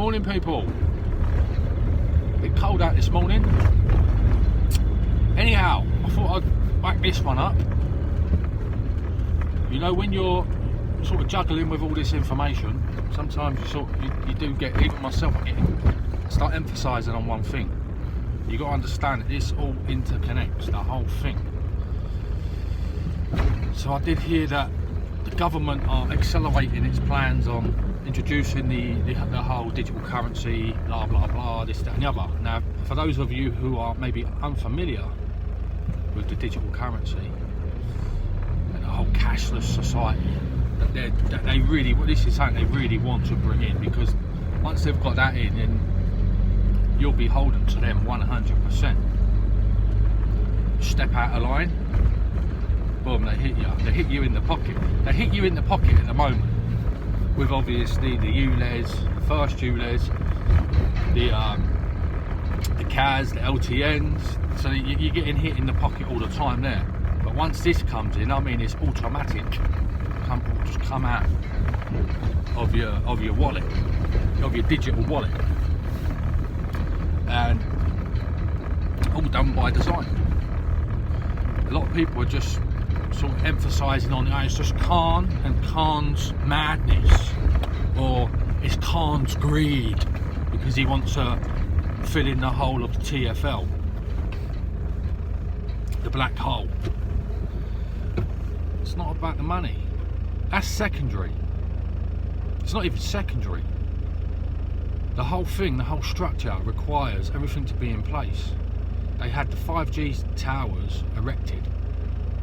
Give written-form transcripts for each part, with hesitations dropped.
Morning, people. Bit cold out this morning. Anyhow, I thought I'd back this one up. You know, when you're sort of juggling with all this information, sometimes you do get, even myself, I start emphasising on one thing. You got to understand that this all interconnects, the whole thing. So I did hear that the government are accelerating its plans on introducing the whole digital currency, blah blah blah, this, that and the other. Now, for those of you who are maybe unfamiliar with the digital currency and the whole cashless society, that they really, what this is something they really want to bring in, because once they've got that in, then you'll be beholden to them 100%. Step out of line, boom, they hit you in the pocket. They hit you in the pocket at the moment with obviously the ULEZ, the first ULEZ, the CAS, the LTNs, so you're getting hit in the pocket all the time there. But once this comes in, I mean, it's automatic. Just come out of your wallet, of your digital wallet, and all done by design. A lot of people are just sort of emphasising on, it's just Khan and Khan's madness, or it's Khan's greed because he wants to fill in the hole of the TFL, the black hole. It's not about the money. That's secondary. It's not even secondary. The whole thing, the whole structure requires everything to be in place. They had the 5G towers erected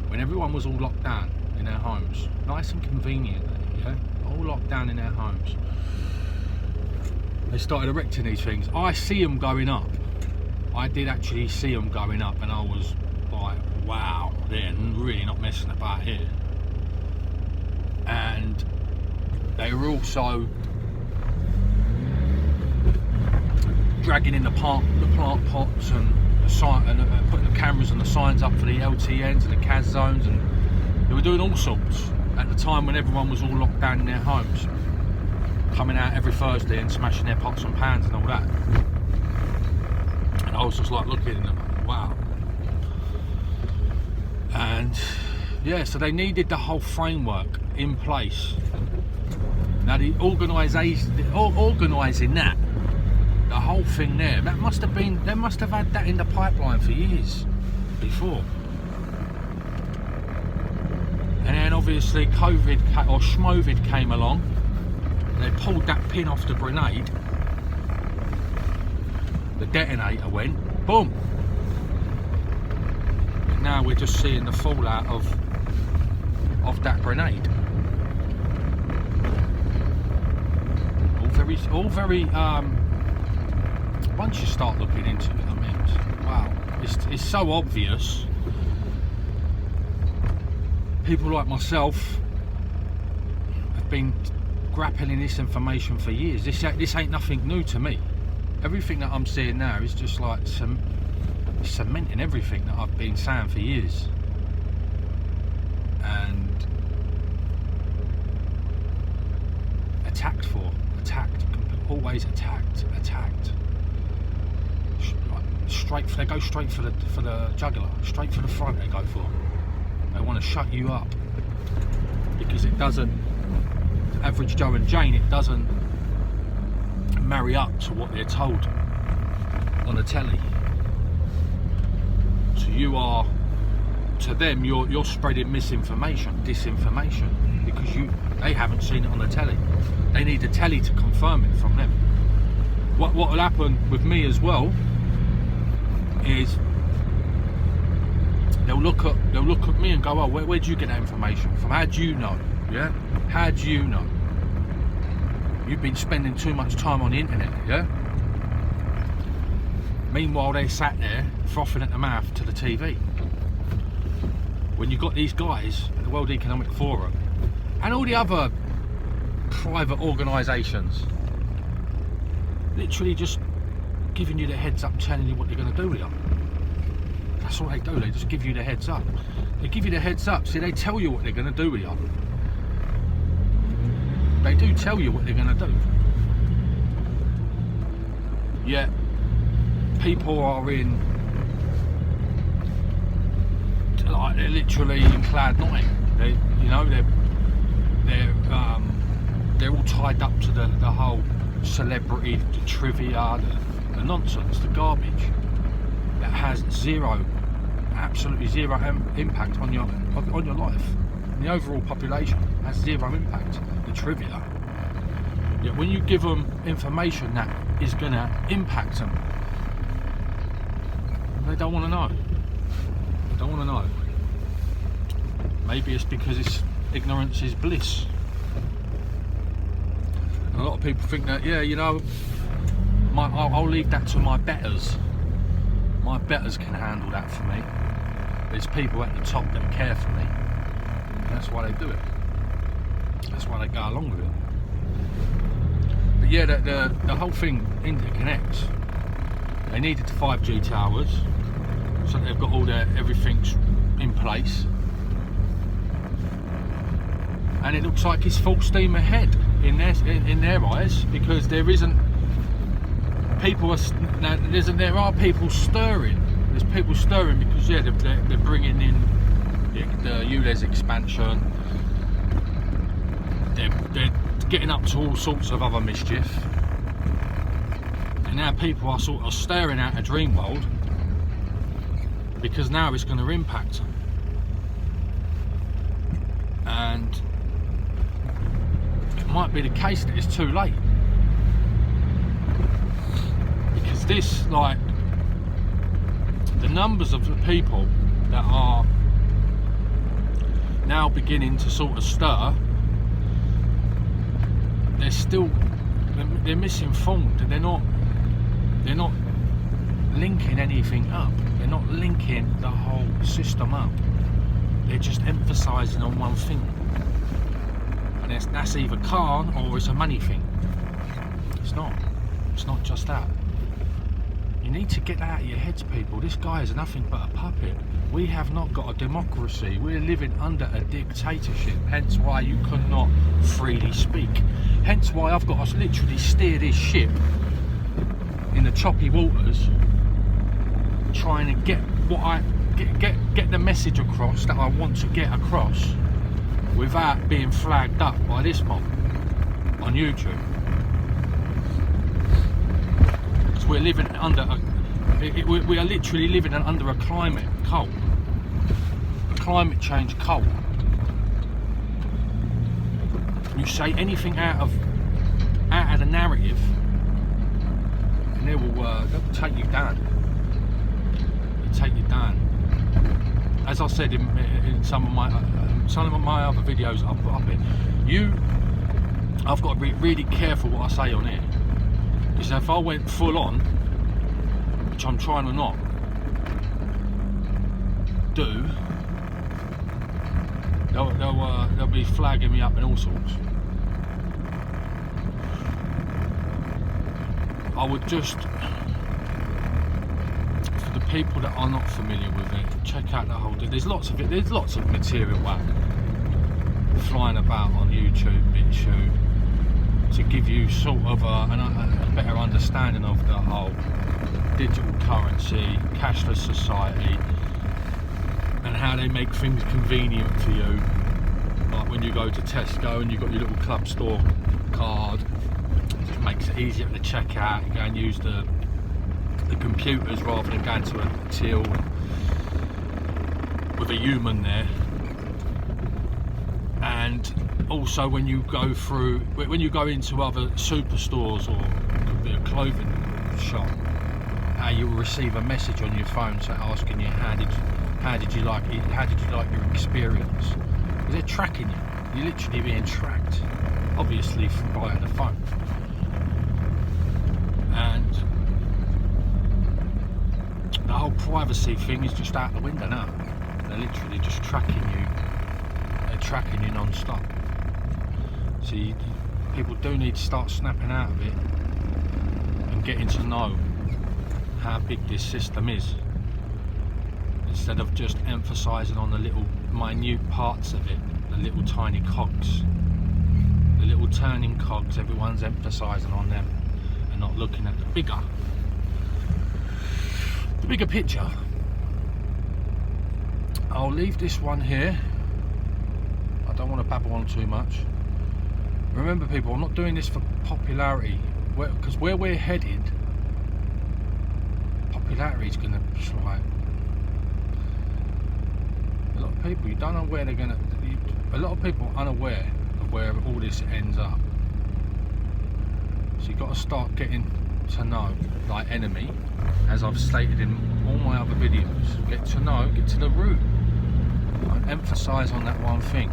when everyone was all locked down in their homes. Nice and convenient, yeah? All locked down in their homes. They started erecting these things. I see them going up. I did actually see them going up, and I was like, wow, they're really not messing about here. And they were also dragging in the plant pots and putting the cameras and the signs up for the LTNs and the CAS zones, and they were doing all sorts at the time when everyone was all locked down in their homes, coming out every Thursday and smashing their pots and pans and all that. And I was just like looking at them, wow. And yeah, so they needed the whole framework in place. Now the organising that, the whole thing there, they must have had that in the pipeline for years before. And then obviously COVID or schmovid came along. They pulled that pin off the grenade. The detonator went boom. And now we're just seeing the fallout of that grenade. All very once you start looking into it, I mean, wow, it's so obvious. People like myself have been grappling this information for years. This ain't nothing new to me. Everything that I'm seeing now is just like cementing everything that I've been saying for years. And always attacked. They go straight for the jugular, straight for the throat. They go for. They want to shut you up because it doesn't. Average Joe and Jane, it doesn't marry up to what they're told on the telly. So you are, to them, you're spreading misinformation, disinformation, because they haven't seen it on the telly. They need the telly to confirm it from them. What will happen with me as well is they'll look at me and go, oh, where do you get that information from? How do you know? Yeah? How do you know? You've been spending too much time on the internet, yeah? Meanwhile, they're sat there frothing at the mouth to the TV. When you've got these guys at the World Economic Forum and all the other private organisations literally just giving you the heads up, telling you what they're going to do with you. That's all they do, they just give you the heads up. They give you the heads up, see, they tell you what they're going to do with you. They do tell you what they're going to do. Yet people are in, like, they're literally in cloud nine. They're all tied up to the whole celebrity, the trivia, the nonsense, the garbage that has absolutely zero impact on your life. And the overall population has zero impact. The trivia. Yet when you give them information that is going to impact them, they don't want to know. They don't want to know. Maybe it's because ignorance is bliss. And a lot of people think that, yeah, you know, I'll leave that to my betters. My betters can handle that for me. There's people at the top that care for me. And that's why they do it. That's why they go along with it. But yeah, the whole thing interconnects. They needed the 5G towers, so they've got all everything's in place. And it looks like it's full steam ahead in their eyes, because there isn't people there are people stirring. There's people stirring because they're bringing in the ULEZ expansion. They're getting up to all sorts of other mischief, and now people are sort of staring at a dream world because now it's going to impact them. And it might be the case that it's too late, because this, like, the numbers of the people that are now beginning to sort of stir, they're misinformed, and they're not linking anything up. They're not linking the whole system up. They're just emphasising on one thing, and that's either Khan or it's a money thing. It's not just that. You need to get that out of your heads, people. This guy is nothing but a puppet. We have not got a democracy. We're living under a dictatorship, hence why you cannot freely speak. Hence why I've got to literally steer this ship in the choppy waters, trying to get get the message across that I want to get across without being flagged up by this mob on YouTube. Because we're living under we are literally living under a climate change cult. You say anything out of the narrative, and they'll take you down. They'll take you down. As I said in some of my other videos I put up here, I've got to be really careful what I say on here, because if I went full on, which I'm trying to not do, they'll be flagging me up in all sorts. I would just, for the people that are not familiar with it, check out the whole. There's lots of material flying about on YouTube, BitChute, to give you sort of a better understanding of the whole digital currency, cashless society, and how they make things convenient for you. Like when you go to Tesco and you've got your little club store card, it just makes it easier to check out. You go and use the computers rather than going to a till with a human there. And also when you go into other superstores, or it could be a clothing shop, how you will receive a message on your phone asking you how did you like your experience, because they're tracking you. You're literally being tracked, obviously via the phone. And the whole privacy thing is just out the window now. They're literally just tracking you. They're tracking you non-stop. So people do need to start snapping out of it and getting to know how big this system is, instead of just emphasising on the little minute parts of it, the little tiny cogs, the little turning cogs. Everyone's emphasising on them and not looking at the bigger the bigger picture. I'll leave this one here. I don't want to babble on too much. Remember, people, I'm not doing this for popularity, because where we're headed, popularity is going to like a lot of people. You don't know where they're going to. A lot of people are unaware of where all this ends up. So you've got to start getting to know thy enemy, as I've stated in all my other videos. Get to know, get to the root. Don't emphasise on that one thing.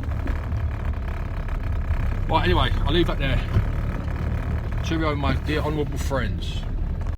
Right, anyway, I'll leave that there. Cheerio, my dear honourable friends.